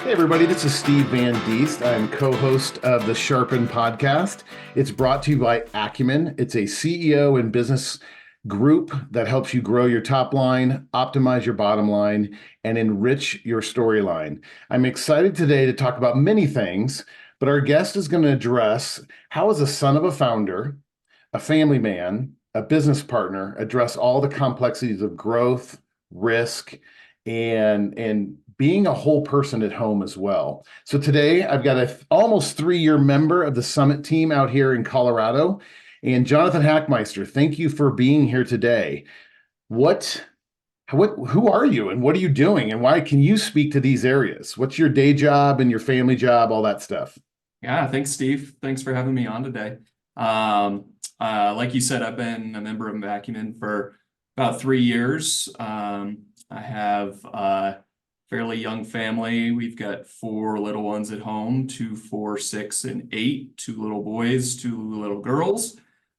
Hey, everybody, this is Steve Van Diest. I'm co host of the Sharpen Podcast. It's brought to you by Acumen. It's a CEO and business group that helps you grow your top line, optimize your bottom line, and enrich your storyline. I'm excited today to talk about many things, but our guest is going to address how, as a son of a founder, a family man, a business partner, address all the complexities of growth, risk, and being a whole person at home as well. So today I've got a almost 3-year member of the Summit team out here in Colorado, and Jonathan Hachmeister. Thank you for being here today. Who are you, and what are you doing, and why can you speak to these areas? What's your day job and your family job, all that stuff? Yeah, thanks, Steve. Thanks for having me on today. Like you said, I've been a member of Acumen for about 3 years. I have a fairly young family. We've got 4 little ones at home, 2, 4, 6, and 8, 2 little boys, 2 little girls.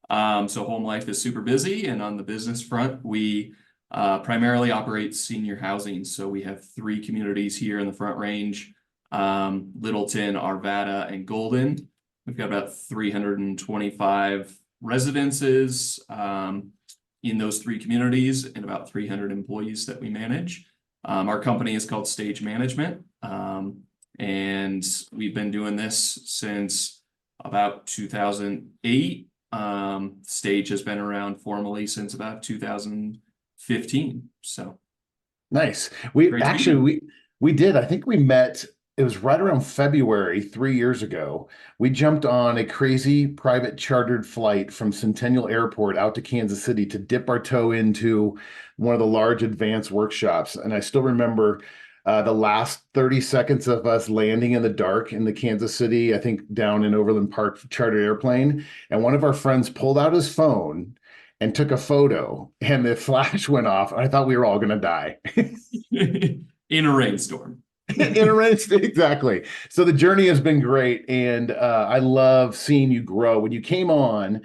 So home life is super busy. And on the business front, we primarily operate senior housing. So we have 3 communities here in the Front Range, Littleton, Arvada, and Golden. We've got about 325 residences in those 3 communities and about 300 employees that we manage. Our company is called Stage Management, and we've been doing this since about 2008. Stage has been around formally since about 2015. So Nice. We did. I think we met. It was right around February 3 years ago. We jumped on a crazy private chartered flight from Centennial Airport out to Kansas City to dip our toe into one of the large advanced workshops. And I still remember the last 30 seconds of us landing in the dark in the Kansas City, I think down in Overland Park chartered airplane. And one of our friends pulled out his phone and took a photo, and the flash went off. And I thought we were all going to die. in a rainstorm. Exactly. So the journey has been great, and I love seeing you grow. When you came on,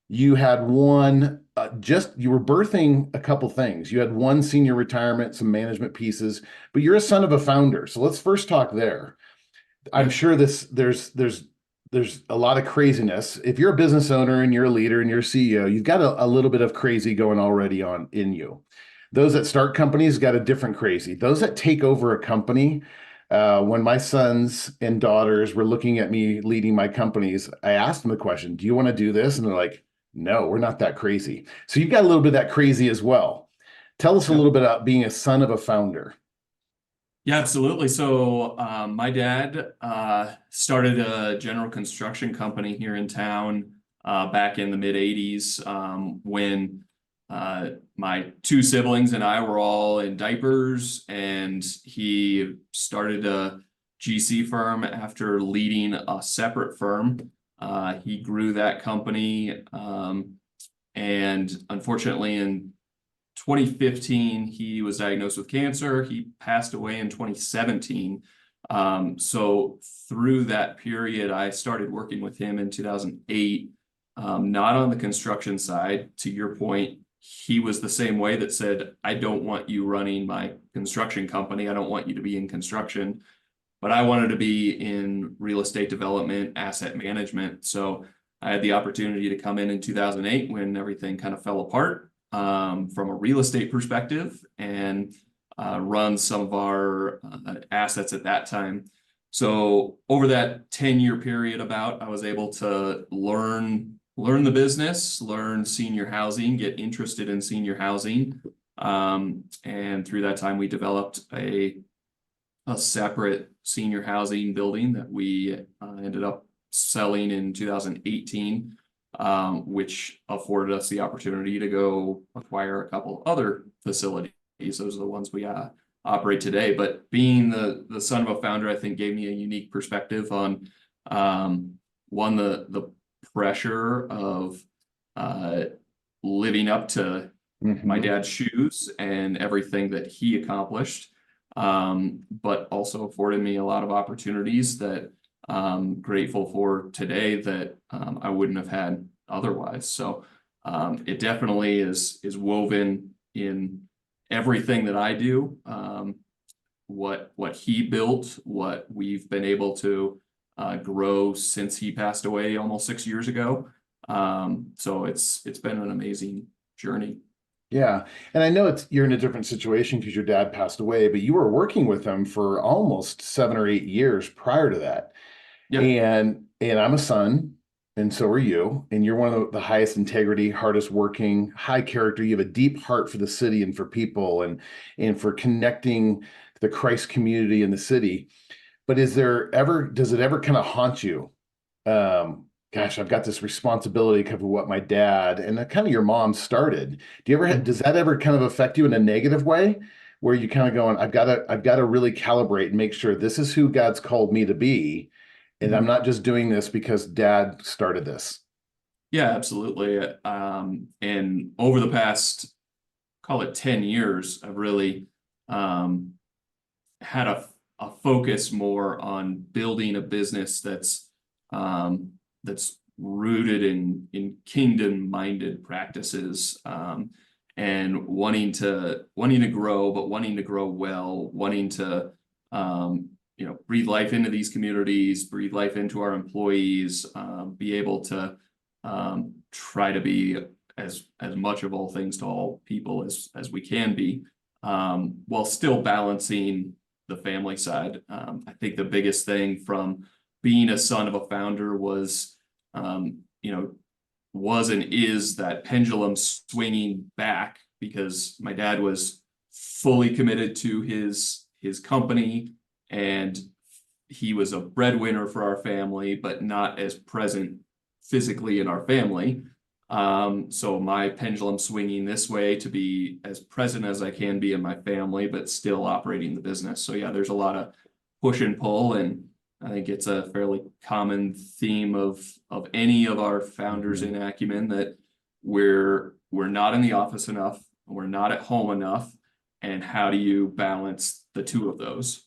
you had you were birthing a couple things. You had one senior retirement, some management pieces, but you're a son of a founder. So let's first talk there. I'm sure there's a lot of craziness. If you're a business owner and you're a leader and you're a CEO, you've got a little bit of crazy going already on in you. Those that start companies got a different crazy. Those that take over a company, when my sons and daughters were looking at me leading my companies, I asked them the question, do you want to do this? And they're like, no, we're not that crazy. So you've got a little bit of that crazy as well. Tell us a little bit about being a son of a founder. Yeah, absolutely. So my dad started a general construction company here in town back in the mid 80s when my 2 siblings and I were all in diapers, and he started a GC firm after leading a separate firm. He grew that company, and unfortunately in 2015, he was diagnosed with cancer. He passed away in 2017. So through that period, I started working with him in 2008, not on the construction side. To your point, he was the same way that said, I don't want you running my construction company. I don't want you to be in construction, but I wanted to be in real estate development, asset management. So I had the opportunity to come in 2008 when everything kind of fell apart from a real estate perspective, and run some of our assets at that time. So over that 10-year period I was able to learn the business, learn senior housing, get interested in senior housing. And through that time, we developed a separate senior housing building that we ended up selling in 2018, which afforded us the opportunity to go acquire a couple other facilities. Those are the ones we operate today. But being the son of a founder, I think gave me a unique perspective on one, the pressure of living up to my dad's shoes and everything that he accomplished, but also afforded me a lot of opportunities that I'm grateful for today that I wouldn't have had otherwise. So it definitely is woven in everything that I do. what he built, what we've been able to grow since he passed away almost 6 years ago. So it's been an amazing journey. Yeah. And I know you're in a different situation because your dad passed away, but you were working with him for almost 7 or 8 years prior to that. Yeah. And I'm a son, and so are you. And you're one of the highest integrity, hardest working, high character. You have a deep heart for the city and for people and for connecting the Christ community in the city. But does it ever kind of haunt you? Gosh, I've got this responsibility because of what my dad and kind of your mom started. Does that ever kind of affect you in a negative way where you kind of going, I've got to really calibrate and make sure this is who God's called me to be, and I'm Mhm. not just doing this because dad started this. Yeah, absolutely. And over the past, call it 10 years, I've really um, had a focus more on building a business that's rooted in kingdom-minded practices, and wanting to grow, but wanting to grow well, wanting to breathe life into these communities, breathe life into our employees, be able to try to be as much of all things to all people as we can be, while still balancing the family side. I think the biggest thing from being a son of a founder um, you know, was and is that pendulum swinging back, because my dad was fully committed to his company, and he was a breadwinner for our family, but not as present physically in our family. So my pendulum swinging this way to be as present as I can be in my family, but still operating the business. So yeah, there's a lot of push and pull, and I think it's a fairly common theme of any of our founders Mhm. in Acumen, that we're not in the office enough, we're not at home enough, and how do you balance the two of those?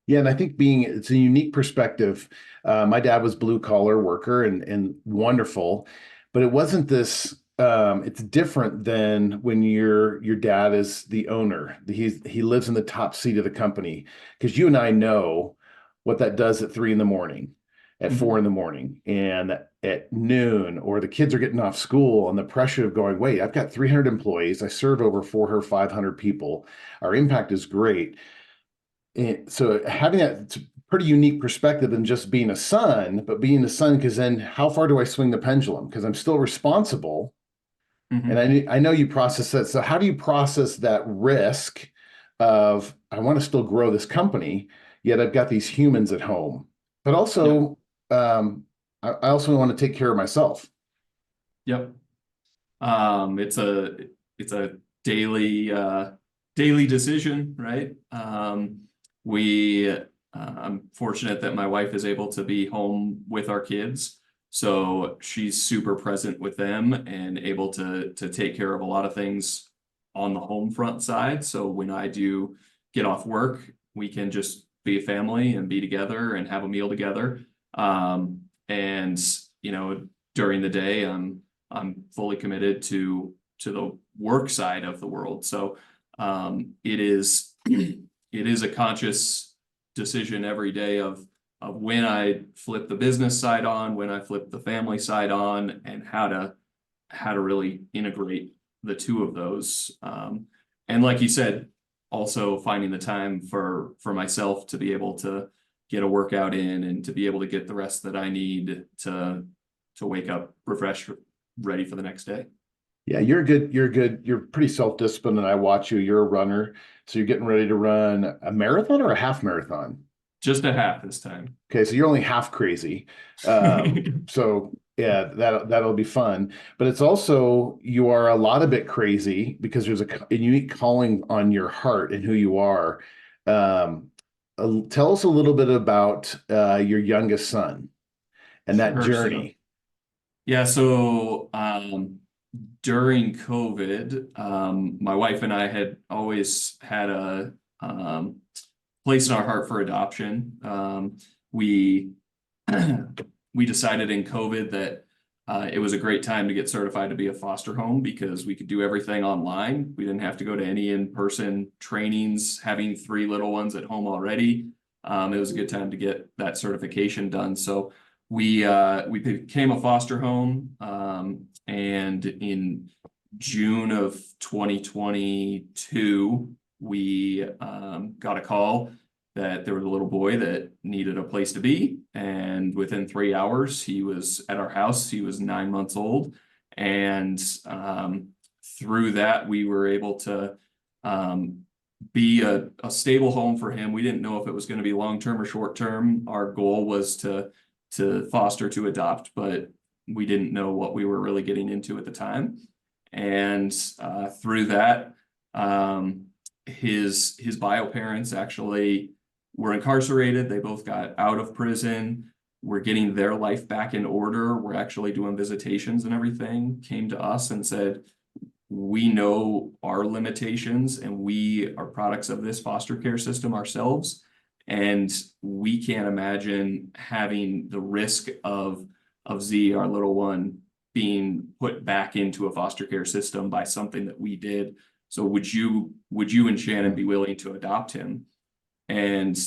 Yeah, and I think it's a unique perspective. My dad was blue collar worker and wonderful, but it wasn't this. It's different than when your dad is the owner. He lives in the top seat of the company, because you and I know what that does at 3 in the morning, at four Mhm. in the morning, and at noon, or the kids are getting off school, and the pressure of going, wait, I've got 300 employees. I serve over 400 or 500 people. Our impact is great, and so having that, it's a pretty unique perspective than just being a son, but being a son, because then how far do I swing the pendulum? Because I'm still responsible. And Mhm. I know you process that. So how do you process that risk of, I want to still grow this company, yet I've got these humans at home, but Yep. also, I also want to take care of myself. Yep. It's a daily decision, right? I'm fortunate that my wife is able to be home with our kids, so she's super present with them and able to take care of a lot of things on the home front side. So when I do get off work, we can just be a family and be together and have a meal together. And during the day, I'm fully committed to the work side of the world. So it is it is a conscious decision every day of when I flip the business side on, when I flip the family side on, and how to really integrate the two of those. And like you said, also finding the time for myself to be able to get a workout in and to be able to get the rest that I need to wake up refreshed, ready for the next day. Yeah, you're pretty self-disciplined, and I watch you. You're a runner. So you're getting ready to run a marathon or a half marathon? Just a half this time. Okay, so you're only half crazy. So yeah, that'll be fun. But it's also, you are a lot of bit crazy because there's a unique calling on your heart and who you are. Um, Tell us a little bit about your youngest son and that Sure. So journey. yeah, so during COVID, my wife and I had always had a place in our heart for adoption. We we decided in COVID that It was a great time to get certified to be a foster home because we could do everything online. We didn't have to go to any in-person trainings, having 3 little ones at home already. It was a good time to get that certification done. So we became a foster home, and in June of 2022, we got a call that there was a little boy that needed a place to be. And within 3 hours, he was at our house. He was 9 months old. And through that, we were able to be a stable home for him. We didn't know if it was going to be long-term or short-term. Our goal was to foster to adopt, but we didn't know what we were really getting into at the time. And through that, his bio parents actually were incarcerated. They both got out of prison. We're getting their life back in order. We're actually doing visitations and everything. Came to us and said, we know our limitations and we are products of this foster care system ourselves. And we can't imagine having the risk of Z, our little one, being put back into a foster care system by something that we did. So would you and Shannon be willing to adopt him? And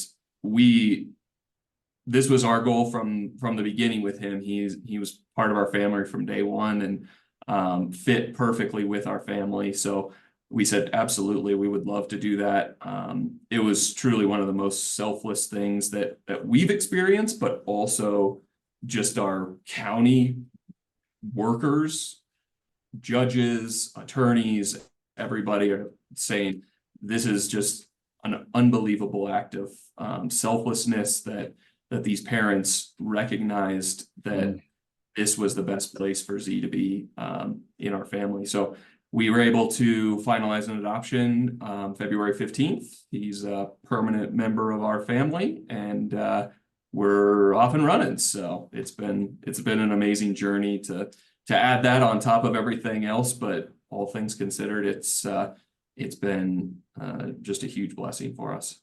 this was our goal from the beginning with him. He was part of our family from day one and fit perfectly with our family. So we said, absolutely, we would love to do that. It was truly one of the most selfless things that we've experienced, but also just our county workers, judges, attorneys, everybody are saying this is just an unbelievable act of selflessness that these parents recognized that this was the best place for Z to be in our family. So we were able to finalize an adoption February 15th. He's a permanent member of our family, and we're off and running. So it's been an amazing journey to add that on top of everything else. But all things considered, it's been just a huge blessing for us.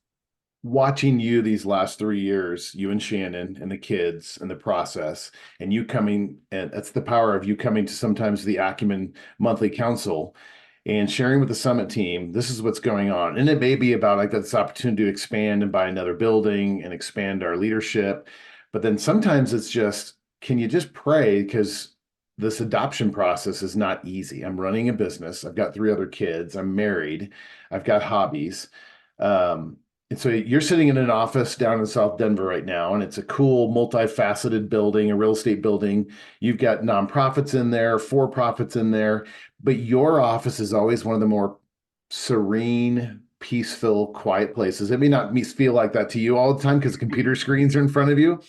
Watching you these last 3 years, you and Shannon and the kids and the process, and you coming, and that's the power of you coming to sometimes the Acumen Monthly Council and sharing with the Summit team, this is what's going on. And it may be about like this opportunity to expand and buy another building and expand our leadership. But then sometimes it's just, can you just pray? Because this adoption process is not easy. I'm running a business. I've got 3 other kids. I'm married. I've got hobbies. And so you're sitting in an office down in South Denver right now, and it's a cool, multifaceted building, a real estate building. You've got nonprofits in there, for-profits in there, but your office is always one of the more serene, peaceful, quiet places. It may not feel like that to you all the time because computer screens are in front of you,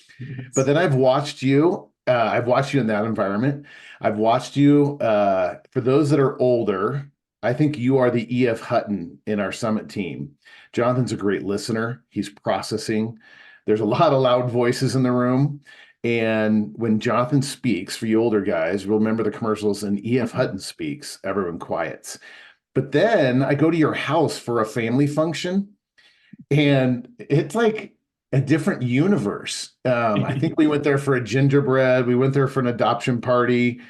but then I've watched you. I've watched you in that environment. I've watched you, for those that are older, I think you are the E.F. Hutton in our Summit team. Jonathan's a great listener. He's processing. There's a lot of loud voices in the room. And when Jonathan speaks, for you older guys, remember the commercials, and E.F. Hutton speaks, everyone quiets. But then I go to your house for a family function, and it's like a different universe. I think we went there for a gingerbread. We went there for an adoption party.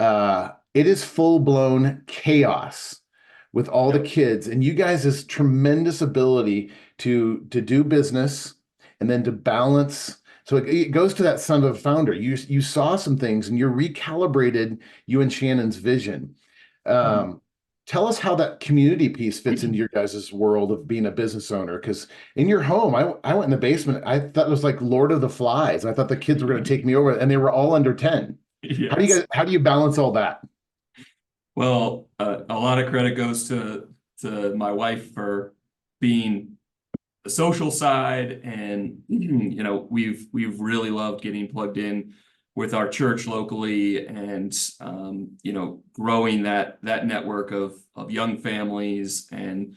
It is full-blown chaos with all the kids, and you guys' this tremendous ability to do business and then to balance. So it goes to that son of a founder. You saw some things and you recalibrated you and Shannon's vision. Tell us how that community piece fits into your guys' world of being a business owner. Because in your home, I went in the basement. I thought it was like Lord of the Flies. I thought the kids were going to take me over, and they were all under 10. Yes. How do you balance all that? Well, a lot of credit goes to my wife for being the social side, and we've really loved getting plugged in with our church locally, and growing that network of young families and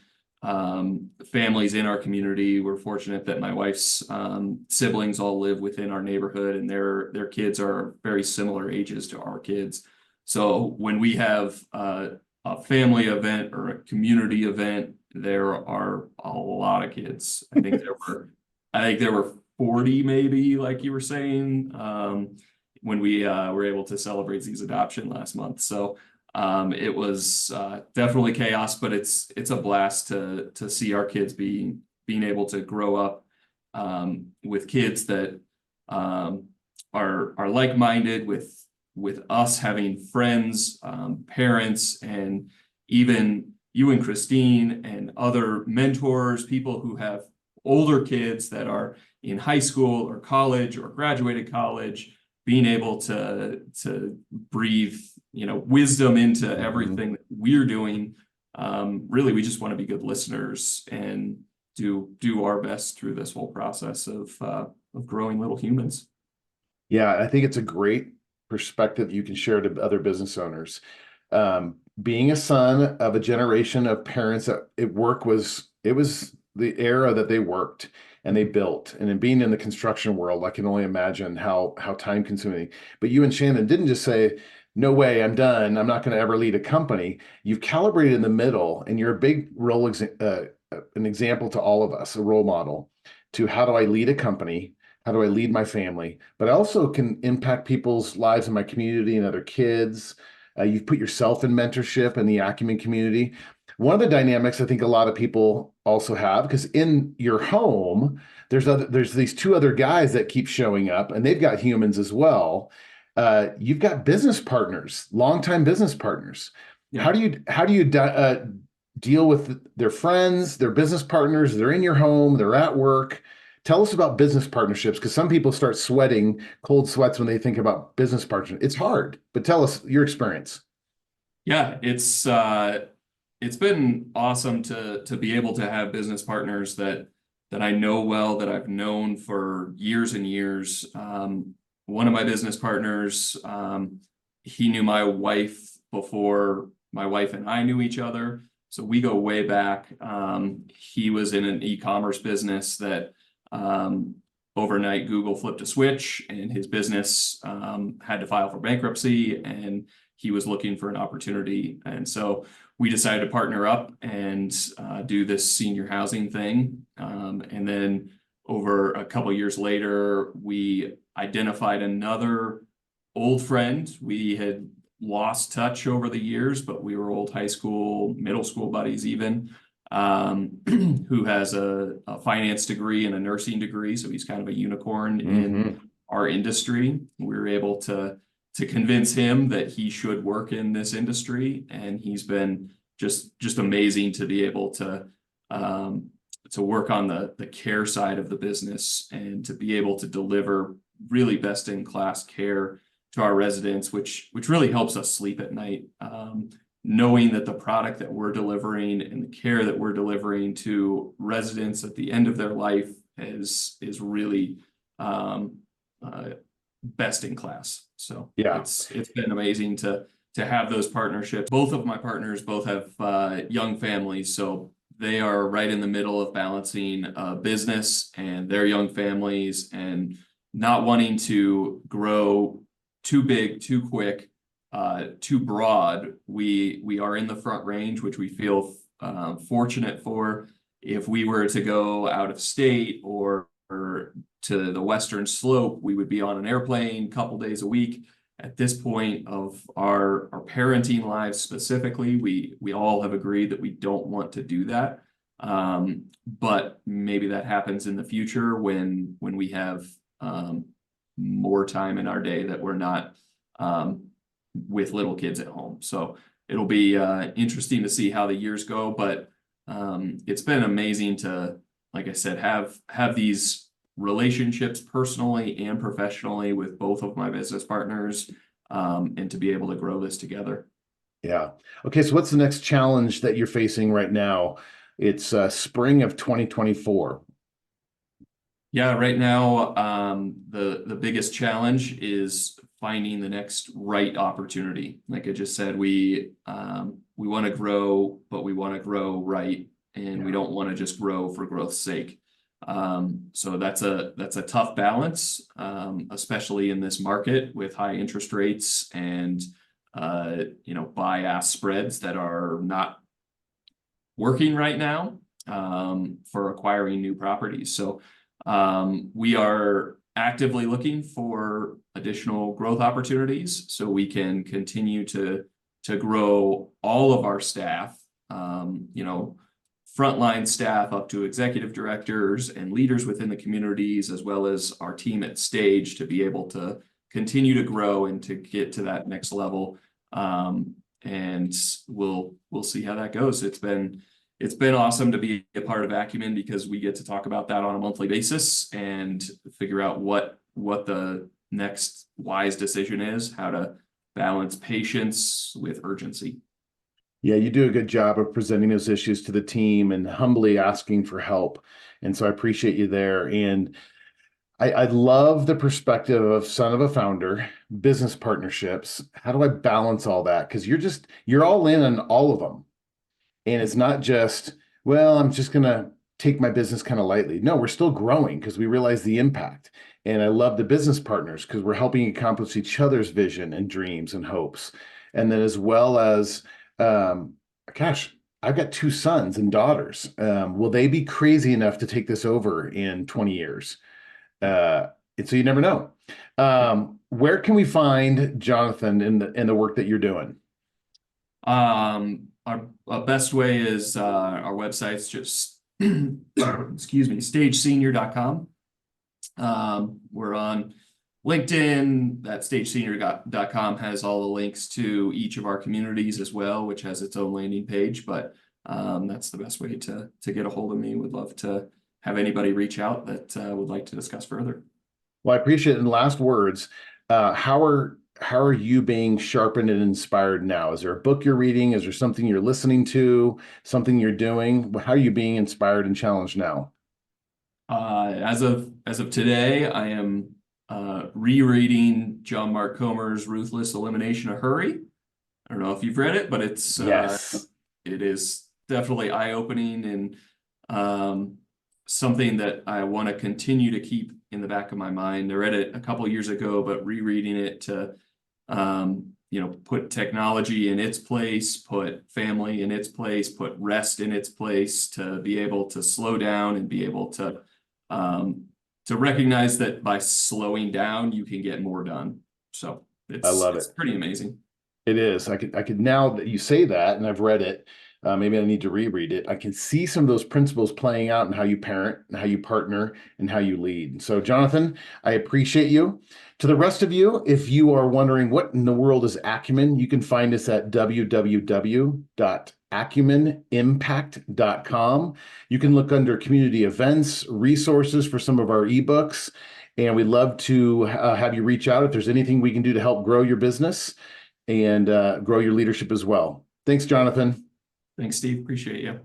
families in our community. We're fortunate that my wife's siblings all live within our neighborhood, and their kids are very similar ages to our kids. So when we have a family event or a community event, there are a lot of kids. I think there were 40 maybe, like you were saying. when we were able to celebrate Z's adoption last month. So it was definitely chaos, but it's a blast to see our kids being able to grow up with kids that are like-minded, with us having friends, parents, and even you and Christine and other mentors, people who have older kids that are in high school or college or graduated college, being able to breathe, wisdom into everything that we're doing. Really, we just want to be good listeners and do our best through this whole process of growing little humans. Yeah, I think it's a great perspective you can share to other business owners. Being a son of a generation of parents that it was the era that they worked and they built. And in being in the construction world, I can only imagine how time consuming. But you and Shannon didn't just say, no way, I'm done. I'm not going to ever lead a company. You've calibrated in the middle, and you're a big an example to all of us, a role model to how do I lead a company? How do I lead my family? But I also can impact people's lives in my community and other kids. You've put yourself in mentorship in the acumen community. One of the dynamics I think a lot of people also have, because in your home, there's these two other guys that keep showing up, and they've got humans as well. You've got business partners, longtime business partners. Yeah. How do you deal with their friends, their business partners? They're in your home, they're at work. Tell us about business partnerships, because some people start sweating cold sweats when they think about business partnerships. It's hard, but tell us your experience. Yeah, it's been awesome to be able to have business partners that I know well, that I've known for years and years. One of my business partners, he knew my wife before my wife and I knew each other. So we go way back. He was in an e-commerce business that overnight Google flipped a switch, and his business had to file for bankruptcy, and he was looking for an opportunity. And so we decided to partner up and do this senior housing thing. And then over a couple of years later, we identified another old friend. We had lost touch over the years, but we were old high school, middle school buddies even, who has a finance degree and a nursing degree. So he's kind of a unicorn in our industry. We were able to convince him that he should work in this industry, and he's been just amazing to be able to work on the care side of the business and to be able to deliver really best in class care to our residents, which really helps us sleep at night, knowing that the product that we're delivering and the care that we're delivering to residents at the end of their life is really best in class. So Yeah. it's been amazing to have those partnerships. Both of my partners both have young families, so they are right in the middle of balancing business and their young families, and not wanting to grow too big, too quick, too broad. We are in the front range, which we feel fortunate for. If we were to go out of state or to the Western Slope, we would be on an airplane a couple days a week. At this point of our parenting lives specifically, we all have agreed that we don't want to do that. But maybe that happens in the future when we have more time in our day that we're not with little kids at home. So it'll be interesting to see how the years go, but it's been amazing to, like I said, have these relationships personally and professionally with both of my business partners, and to be able to grow this together. Yeah. Okay. So what's the next challenge that you're facing right now? It's spring of 2024. Yeah, right now, the biggest challenge is finding the next right opportunity. Like I just said, we want to grow, but we want to grow right, and we don't want to just grow for growth's sake. So that's a tough balance, especially in this market with high interest rates and buy-ask spreads that are not working right now for acquiring new properties. So we are actively looking for additional growth opportunities so we can continue to grow all of our staff, you know, frontline staff up to executive directors and leaders within the communities, as well as our team at Stage, to be able to continue to grow and to get to that next level. And we'll see how that goes. It's been awesome to be a part of Acumen because we get to talk about that on a monthly basis and figure out what the next wise decision is, how to balance patience with urgency. Yeah, you do a good job of presenting those issues to the team and humbly asking for help. And so I appreciate you there. And I love the perspective of son of a founder, business partnerships. How do I balance all that? Because you're all in on all of them. And it's not just, well, I'm just going to take my business kind of lightly. No, we're still growing because we realize the impact. And I love the business partners because we're helping accomplish each other's vision and dreams and hopes. And then as well as, gosh, I've got 2 sons and daughters. Will they be crazy enough to take this over in 20 years? And so you never know. Where can we find Jonathan in the work that you're doing? Our best way is our website's just excuse me, stagesenior.com. We're on LinkedIn. That stagesenior.com has all the links to each of our communities as well, which has its own landing page. But that's the best way to get a hold of me. Would love to have anybody reach out that would like to discuss further. Well, I appreciate it. In last words, how are you being sharpened and inspired now? Is there a book you're reading? Is there something you're listening to? Something you're doing? How are you being inspired and challenged now? As of today, I am rereading John Mark Comer's Ruthless Elimination of Hurry. I don't know if you've read it, but it's Yes. It is definitely eye-opening and something that I want to continue to keep in the back of my mind. I read it a couple years ago, but rereading it to you know, put technology in its place, put family in its place, put rest in its place, to be able to slow down and be able to recognize that by slowing down, you can get more done. So I love it's it. pretty amazing. It is. I could now that you say that, and I've read it, maybe I need to reread it. I can see some of those principles playing out in how you parent, and how you partner, and how you lead. So, Jonathan, I appreciate you. To the rest of you, if you are wondering what in the world is Acumen, you can find us at www.acumenimpact.com. You can look under community events, resources for some of our ebooks, and we'd love to have you reach out if there's anything we can do to help grow your business and grow your leadership as well. Thanks, Jonathan. Thanks, Steve. Appreciate you.